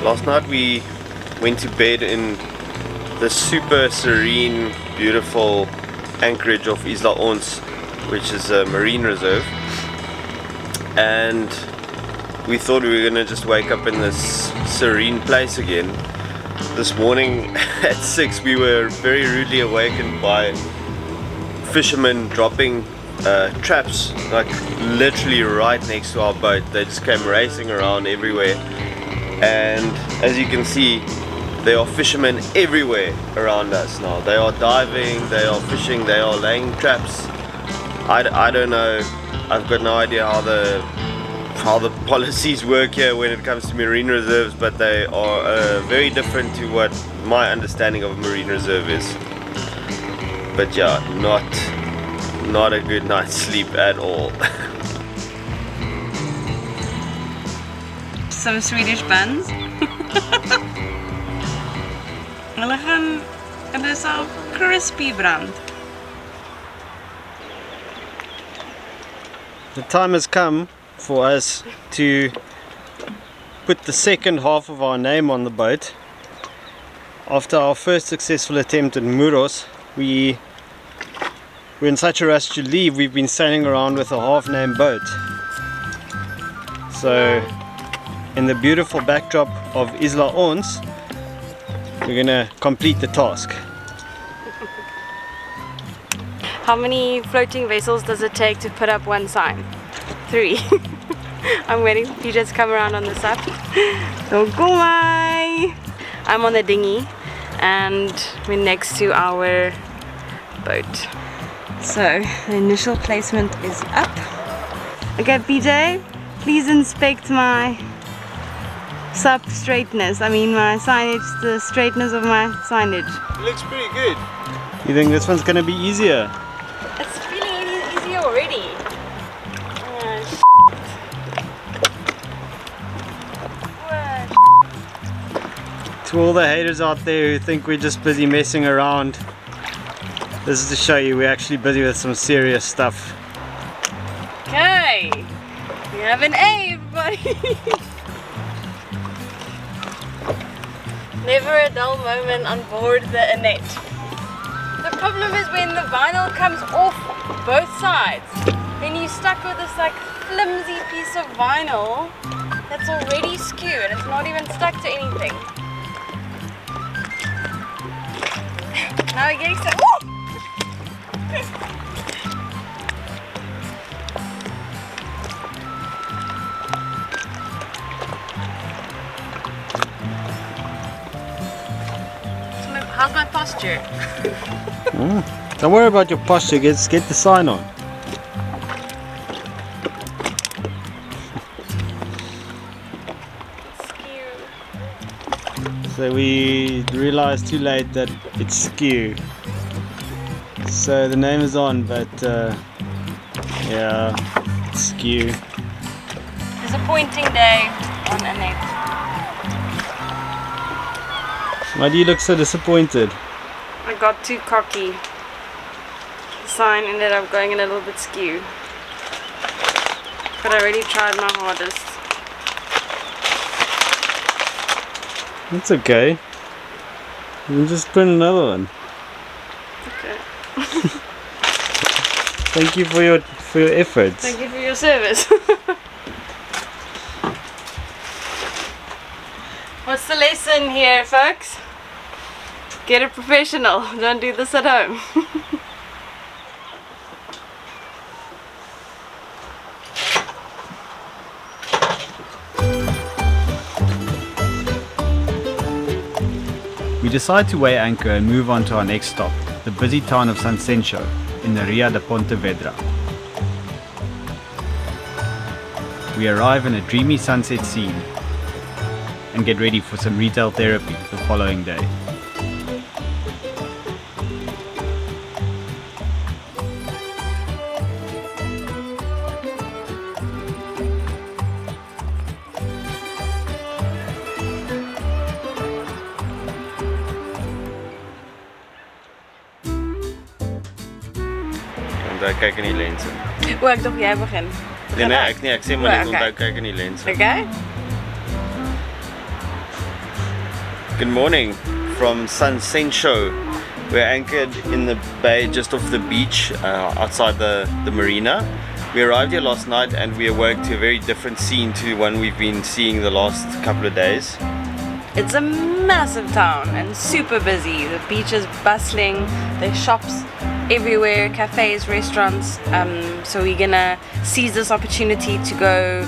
Last night we went to bed in the super serene, beautiful anchorage of Isla Ons, which is a marine reserve, and we thought we were gonna just wake up in this serene place again. This morning at 6 we were very rudely awakened by fishermen dropping traps, like literally right next to our boat. They just came racing around everywhere, and as you can see, there are fishermen everywhere around us now. They are diving, they are fishing, they are laying traps. I don't know, I've got no idea how the policies work here when it comes to marine reserves, but they are very different to what my understanding of a marine reserve is. But yeah, not a good night's sleep at all. Some Swedish buns. Hulle gaan, en dis al crispy brand. The time has come for us to put the second half of our name on the boat. After our first successful attempt at Muros, we're in such a rush to leave, we've been sailing around with a half-named boat. So, in the beautiful backdrop of Isla Ons, we're gonna complete the task. How many floating vessels does it take to put up one sign? 3. I'm waiting for PJ to come around on the sub. I'm on the dinghy and we're next to our boat. So the initial placement is up. Okay, PJ, please inspect my sub straightness. I mean my signage, the straightness of my signage. It looks pretty good. You think this one's gonna be easier? It's feeling easier already. To all the haters out there who think we're just busy messing around, this is to show you we're actually busy with some serious stuff. Okay, we have an A, everybody. Never a dull moment on board the Annette. The problem is when the vinyl comes off both sides, then you're stuck with this like flimsy piece of vinyl that's already skewed and it's not even stuck to anything. Now we're getting stuck. How's my posture? Don't worry about your posture, get the sign on. So we realized too late that it's skew. So the name is on, but yeah, it's skew. Disappointing day on Annette. Why do you look so disappointed? I got too cocky. The sign ended up going a little bit skew. But I really tried my hardest. It's okay. You can just print another one. Okay. Thank you for your efforts. Thank you for your service. What's the lesson here, folks? Get a professional. Don't do this at home. We decide to weigh anchor and move on to our next stop, the busy town of Sanxenxo in the Ria de Pontevedra. We arrive in a dreamy sunset scene and get ready for some retail therapy the following day. Onthou kyk in die lense. O, ek dink jy begin. Nee, ek sê maar net onthou kyk in die lense. Okay. Good morning from Sanxenxo. We're anchored in the bay just off the beach outside the marina. We arrived here last night and we awoke to a very different scene to one we've been seeing the last couple of days. It's a massive town and super busy. The beach is bustling, there's shops everywhere, cafes, restaurants. So we're gonna seize this opportunity to go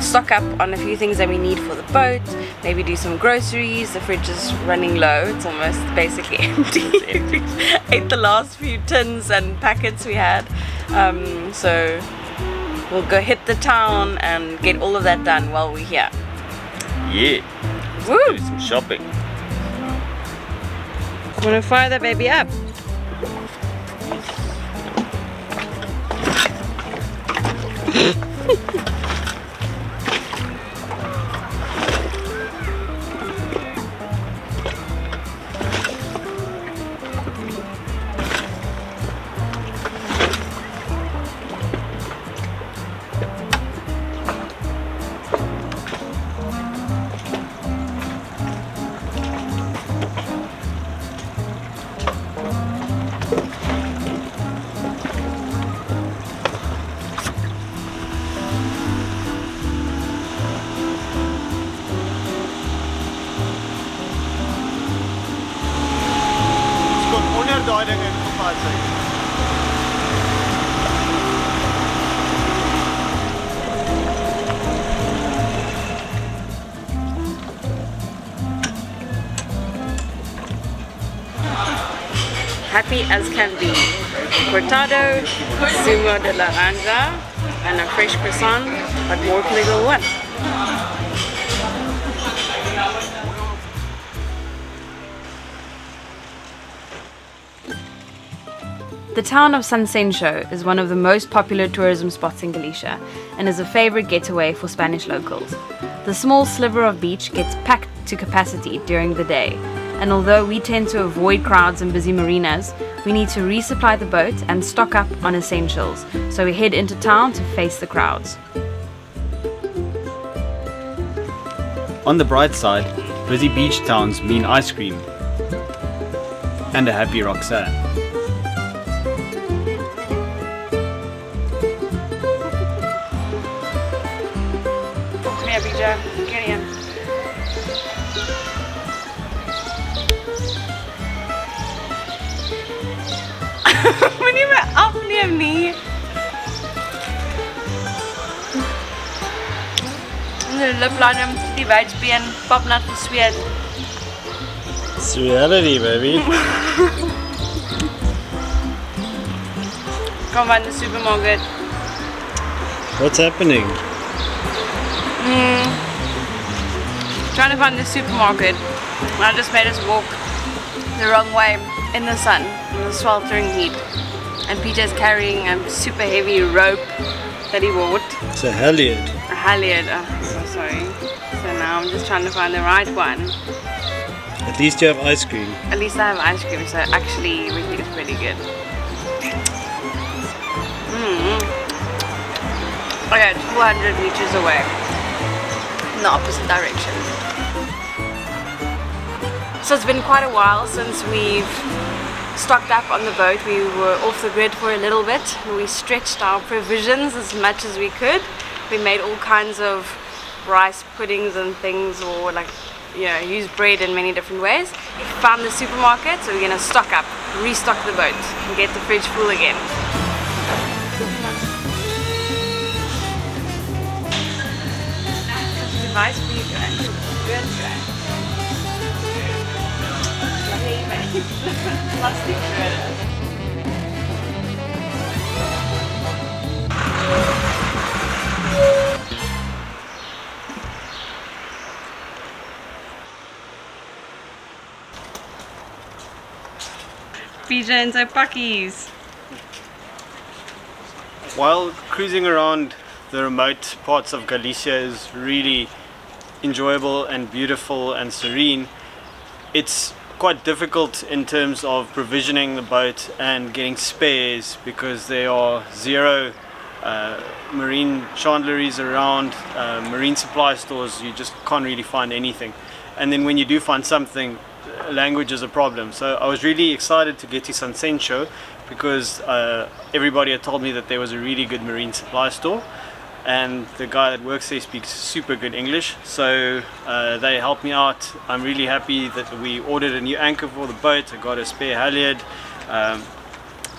stock up on a few things that we need for the boat, maybe do some groceries. The fridge is running low, it's almost basically empty. Ate the last few tins and packets we had. So we'll go hit the town and get all of that done while we're here. Yeah, Woo! do some shopping. Wanna fire that baby up? Happy as can be. Cortado, zumo de naranja, and a fresh croissant, but more legal one. The town of Sanxenxo is one of the most popular tourism spots in Galicia and is a favorite getaway for Spanish locals. The small sliver of beach gets packed to capacity during the day, and although we tend to avoid crowds and busy marinas, we need to resupply the boat and stock up on essentials, so we head into town to face the crowds. On the bright side, busy beach towns mean ice cream and a happy Roxanne. Come here, Big Joe. Get in. Moenie my afneem nie. Die lipliner, die wydspeen, pap nat gesweet. It's reality, baby. Come van the supermarket. What's happening? Trying to find the supermarket. I just made us walk the wrong way in the sun, in the sweltering heat. And Peter's carrying a super heavy rope that he bought. It's a Elliot. A halyard. Oh, I'm so sorry. So now I'm just trying to find the right one. At least you have ice cream. At least I have ice cream, so actually everything is pretty good. Okay, it's 400 meters away. In the opposite direction. So it's been quite a while since we've stocked up on the boat. We were off the grid for a little bit. We stretched our provisions as much as we could. We made all kinds of rice puddings and things, or used bread in many different ways. We found the supermarket, so we're gonna stock up, restock the boat, and get the fridge full again. Device for you guys. Good try. Plastic shredder. PJ and sy pakkies. While cruising around the remote parts of Galicia is really enjoyable and beautiful and serene, it's quite difficult in terms of provisioning the boat and getting spares because there are zero marine chandleries around, marine supply stores. You just can't really find anything. and then when you do find something, language is a problem. So I was really excited to get to Sanxenxo because everybody had told me that there was a really good marine supply store, and the guy that works there speaks super good English, so they helped me out. I'm really happy that we ordered a new anchor for the boat. I got a spare halyard,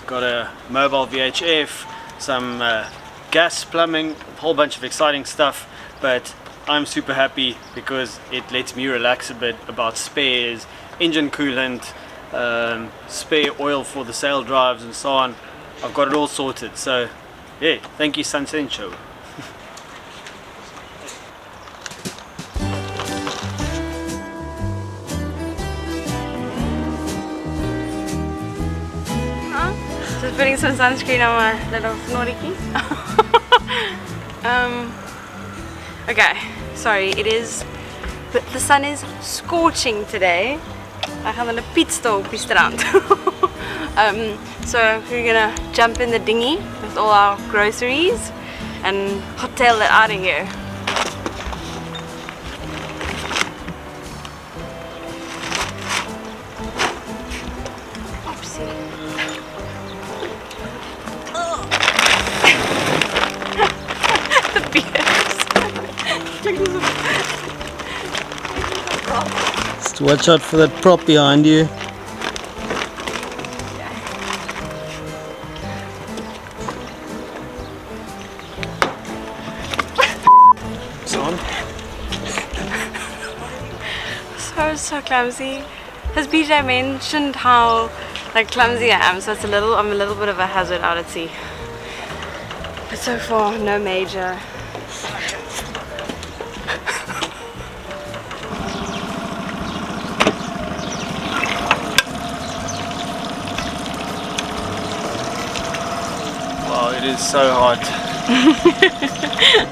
got a mobile VHF, some gas plumbing, a whole bunch of exciting stuff, but I'm super happy because it lets me relax a bit about spares, engine coolant, spare oil for the sail drives and so on. I've got it all sorted, so yeah, thank you Sanxenxo. Just putting some sunscreen on my little snoriki. Okay, sorry, the sun is scorching today. I gaan hulle pitstop op die strand. So we're gonna jump in the dinghy with all our groceries and hotel it out of here. Oopsie. The beers. Just watch out for that prop behind you. So clumsy. Has BJ mentioned how clumsy I am? So I'm a little bit of a hazard out at sea. But so far, no major. Wow, it is so hot.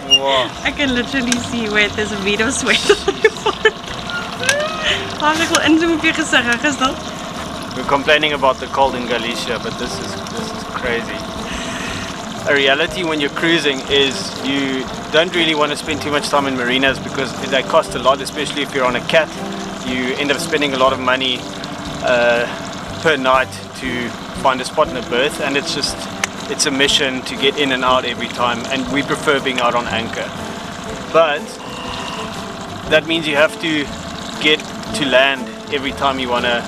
Wow. I can literally see where there's a bead of sweat on your forehead. We're complaining about the cold in Galicia, but this is crazy. A reality when you're cruising is you don't really want to spend too much time in marinas because they cost a lot, especially if you're on a cat. You end up spending a lot of money per night to find a spot in a berth, and it's a mission to get in and out every time, and we prefer being out on anchor. But that means you have to get to land every time you want to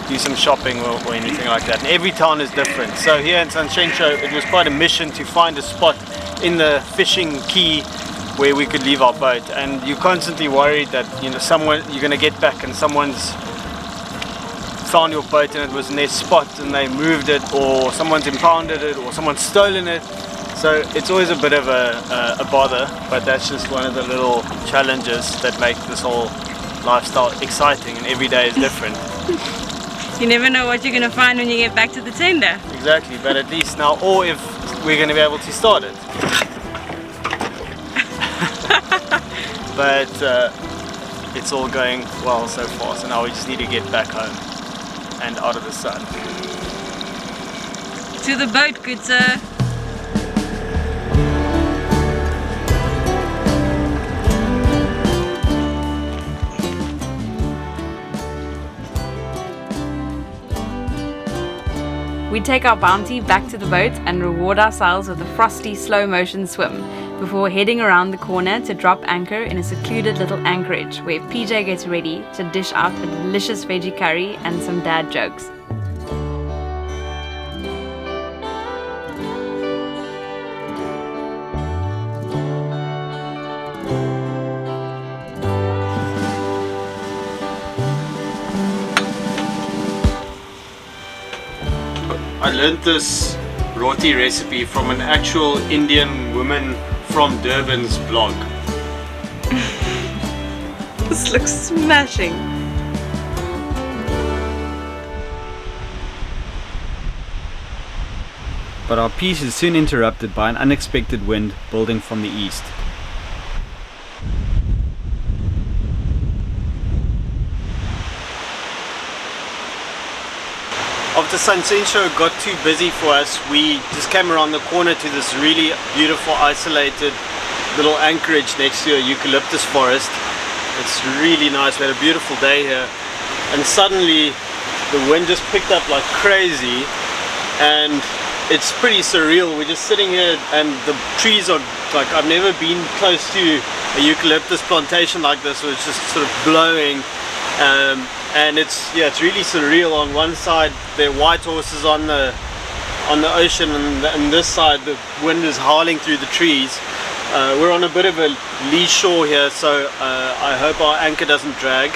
do some shopping or anything like that, and every town is different. So here in Sanxenxo it was quite a mission to find a spot in the fishing quay where we could leave our boat, and you're constantly worried that you're going to get back and someone's found your boat and it was in their spot and they moved it, or someone's impounded it, or someone's stolen it. So it's always a bit of a bother, but that's just one of the little challenges that make this whole lifestyle exciting, and every day is different. You never know what you're going to find when you get back to the tender. Exactly, but at least now, or if we're going to be able to start it. But it's all going well so far, so now we just need to get back home and out of the sun. To the boat, good sir. We take our bounty back to the boat and reward ourselves with a frosty slow motion swim before heading around the corner to drop anchor in a secluded little anchorage where PJ gets ready to dish out a delicious veggie curry and some dad jokes. I learned this roti recipe from an actual Indian woman from Durban's blog. This looks smashing. But our peace is soon interrupted by an unexpected wind building from the east. After Sanxenxo got too busy for us, we just came around the corner to this really beautiful isolated little anchorage next to a eucalyptus forest. It's really nice. We had a beautiful day here, and suddenly the wind just picked up like crazy, and it's pretty surreal. We're just sitting here and the trees are like, I've never been close to a eucalyptus plantation like this, where it's just sort of blowing, and it's really surreal. On one side there are white horses on the ocean, and on this side the wind is howling through the trees. We're on a bit of a lee shore here, so I hope our anchor doesn't drag,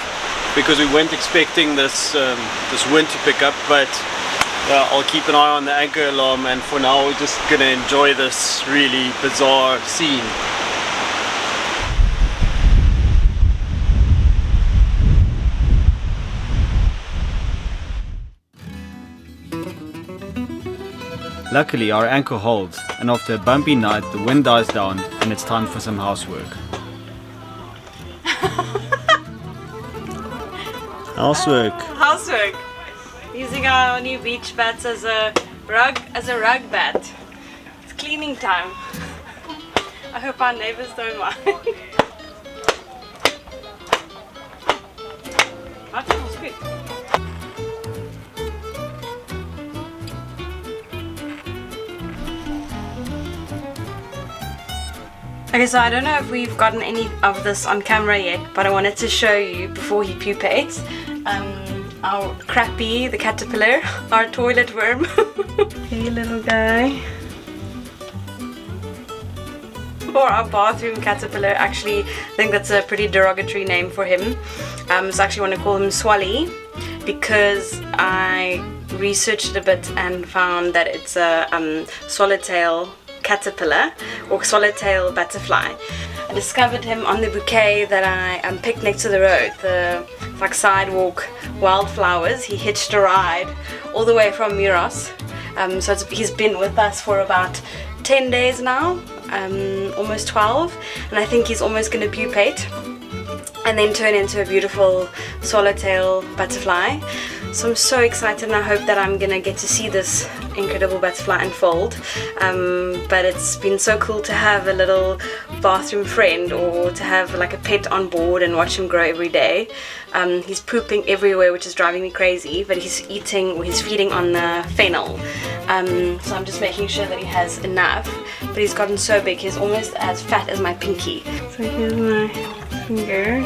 because we weren't expecting this wind to pick up. But I'll keep an eye on the anchor alarm, and for now we're just gonna enjoy this really bizarre scene. Luckily our anchor holds, and after a bumpy night the wind dies down and it's time for some housework. Housework. Using our new beach bats as a rug bat. It's cleaning time. I hope our neighbors don't mind. That smells good. Okay, so I don't know if we've gotten any of this on camera yet, but I wanted to show you before he pupates. Our crappie, the caterpillar, our toilet worm. Hey little guy. Or our bathroom caterpillar. Actually, I think that's a pretty derogatory name for him. So I actually want to call him Swally, because I researched a bit and found that it's a swallowtail caterpillar or swallowtail butterfly. I discovered him on the bouquet that I picked next to the road, the like sidewalk wildflowers. He hitched a ride all the way from Muros, so he's been with us for about 10 days now, almost 12, and I think he's almost going to pupate and then turn into a beautiful swallowtail butterfly. So I'm so excited, and I hope that I'm gonna get to see this incredible butterfly unfold. But it's been so cool to have a little bathroom friend, or to have like a pet on board and watch him grow every day. He's pooping everywhere, which is driving me crazy, but he's feeding on the fennel. So I'm just making sure that he has enough. But he's gotten so big, he's almost as fat as my pinky. So here's my finger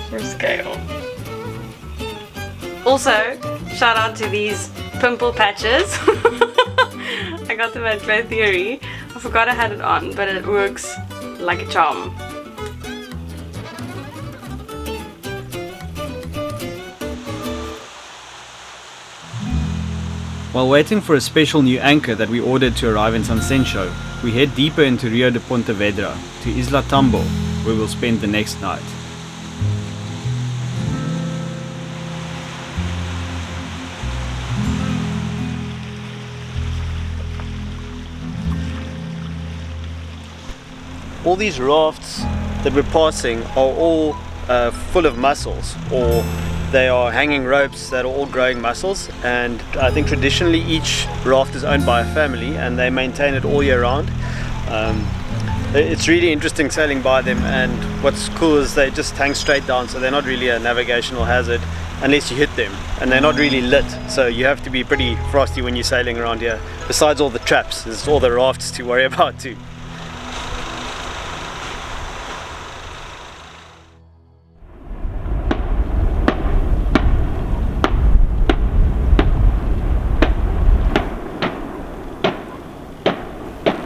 for scale. Also, shout out to these pimple patches. I got them at Glow Theory. I forgot I had it on, but it works like a charm. While waiting for a special new anchor that we ordered to arrive in Sanxenxo, we head deeper into Rio de Pontevedra to Isla Tambo, where we'll spend the next night. All these rafts that we're passing are all full of mussels, or they are hanging ropes that are all growing mussels, and I think traditionally each raft is owned by a family and they maintain it all year round. It's really interesting sailing by them, and what's cool is they just hang straight down, so they're not really a navigational hazard unless you hit them, and they're not really lit, so you have to be pretty frosty when you're sailing around here. Besides all the traps, there's all the rafts to worry about too.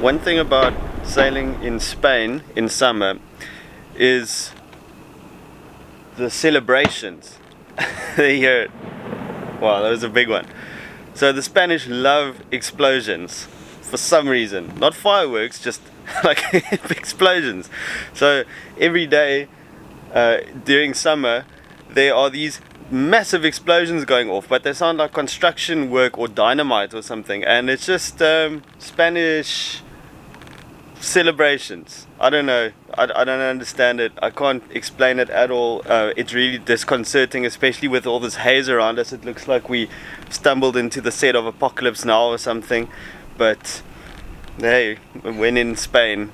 One thing about sailing in Spain in summer is the celebrations. Wow, that was a big one. So the Spanish love explosions for some reason. Not fireworks, just like explosions. So every day during summer there are these massive explosions going off, but they sound like construction work or dynamite or something, and it's just Spanish celebrations. I don't know, I don't understand it, I can't explain it at all. It's really disconcerting, especially with all this haze around us. It looks like we stumbled into the set of Apocalypse Now or something, but hey, when in Spain.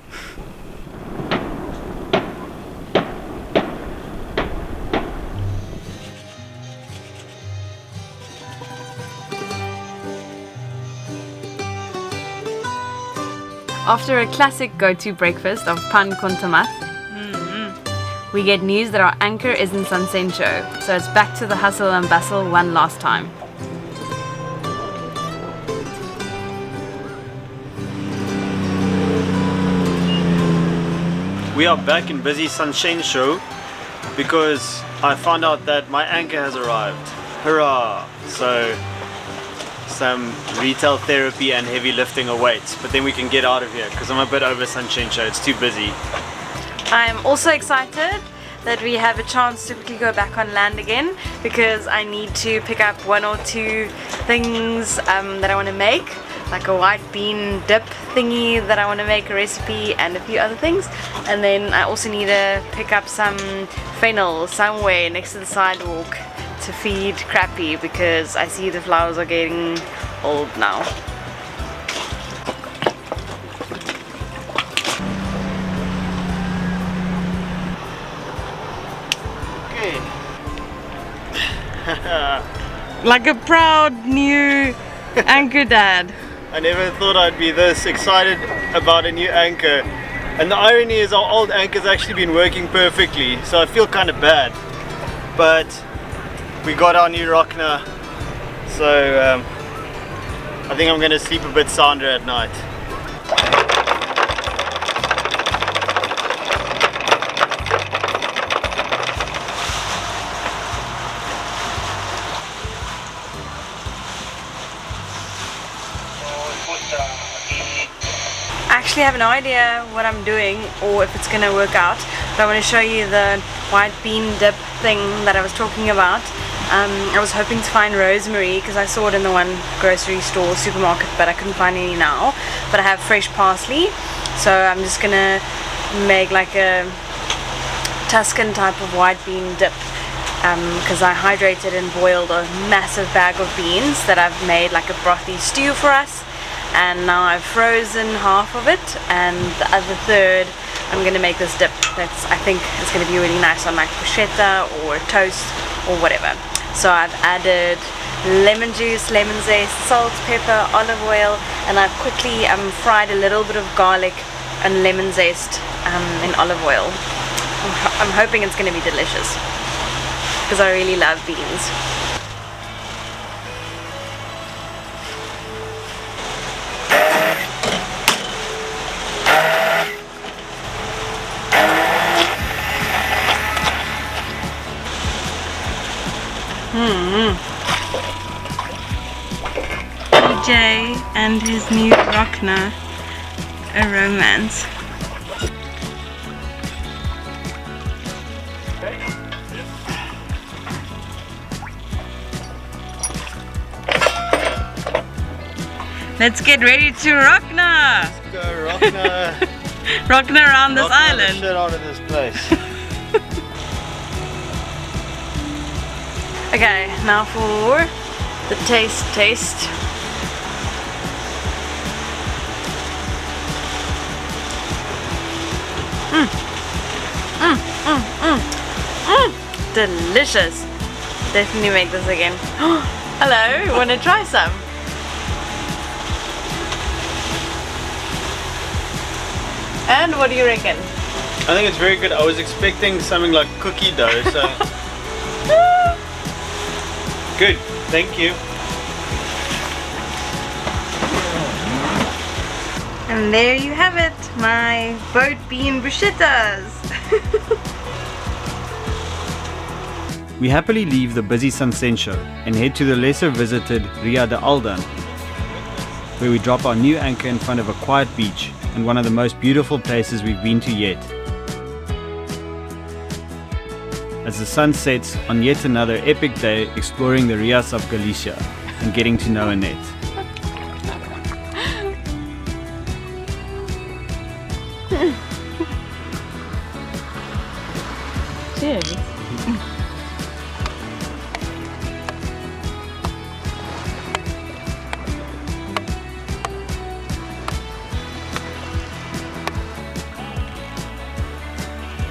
After a classic go-to breakfast of pan con tomat, we get news that our anchor is in Sanxenxo, so it's back to the hustle and bustle one last time. We are back in busy Sanxenxo because I found out that my anchor has arrived. Hurrah! So some retail therapy and heavy lifting awaits, but then we can get out of here because I'm a bit over Sanxenxo, it's too busy. I'm also excited that we have a chance to quickly go back on land again because I need to pick up 1 or 2 things that I want to make, like a white bean dip thingy that I want to make a recipe and a few other things, and then I also need to pick up some fennel somewhere next to the sidewalk to feed Crappy because I see the flowers are getting old now. Like a proud new anchor dad. I never thought I'd be this excited about a new anchor, and the irony is our old anchor's actually been working perfectly, so I feel kind of bad, but we got our new Rockner, so I think I'm going to sleep a bit sounder at night. I actually have no idea what I'm doing or if it's gonna work out, but I want to show you the white bean dip thing that I was talking about. I was hoping to find rosemary because I saw it in the one grocery store supermarket, but I couldn't find any now. But I have fresh parsley, so I'm just gonna make like a Tuscan type of white bean dip because I hydrated and boiled a massive bag of beans that I've made like a brothy stew for us. And now I've frozen half of it, and the other third I'm going to make this dip that's, I think, is going to be really nice on like bruschetta or toast or whatever. So I've added lemon juice, lemon zest, salt, pepper, olive oil, and I've quickly fried a little bit of garlic and lemon zest in olive oil. I'm hoping it's going to be delicious because I really love beans. DJ and his new Rockner, a romance. Let's get ready to Rockner! Let's go Rockner! Rockner around this island. Shit out of this place. Okay, now for the taste. Delicious. Definitely make this again. Hello, wanna try some? And what do you reckon? I think it's very good. I was expecting something like cookie dough, so good, thank you. And there you have it, my boat bean bruschettas. We happily leave the busy Sanxenxo and head to the lesser visited Ria de Aldán, where we drop our new anchor in front of a quiet beach and one of the most beautiful places we've been to yet. As the sun sets on yet another epic day exploring the Rias of Galicia and getting to know Annette. Cheers.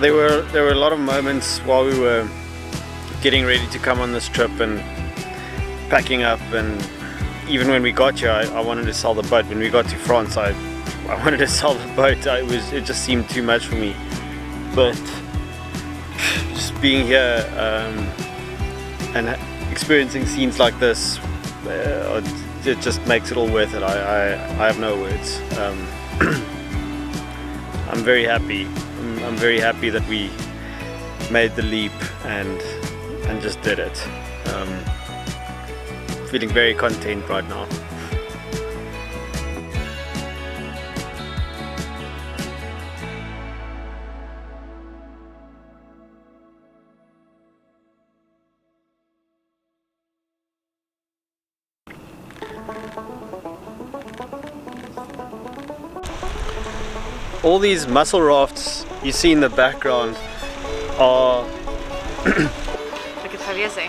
There were a lot of moments while we were getting ready to come on this trip and packing up, and even when we got here I wanted to sell the boat. When we got to France I wanted to sell the boat. It just seemed too much for me. But just being here and experiencing scenes like this, it just makes it all worth it. I have no words. I'm very happy. I'm very happy that we made the leap and just did it. Feeling very content right now. All these mussel rafts you see in the background are Ek het verwees hè.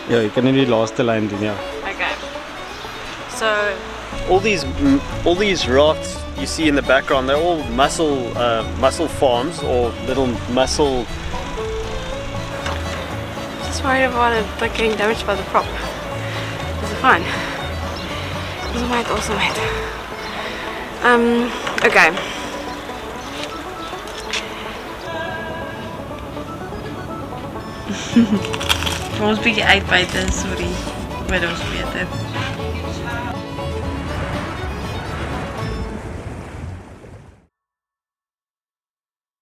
Ja, jy kan nie die laaste lyn doen, ja. Okay. So all these rafts you see in the background. They're all mussel farms or little mussel. just worried about it like getting damaged by the prop. Is it fine? You might also might. Okay. Ons bietjie uitbuit, sorry. Maar dit was beter.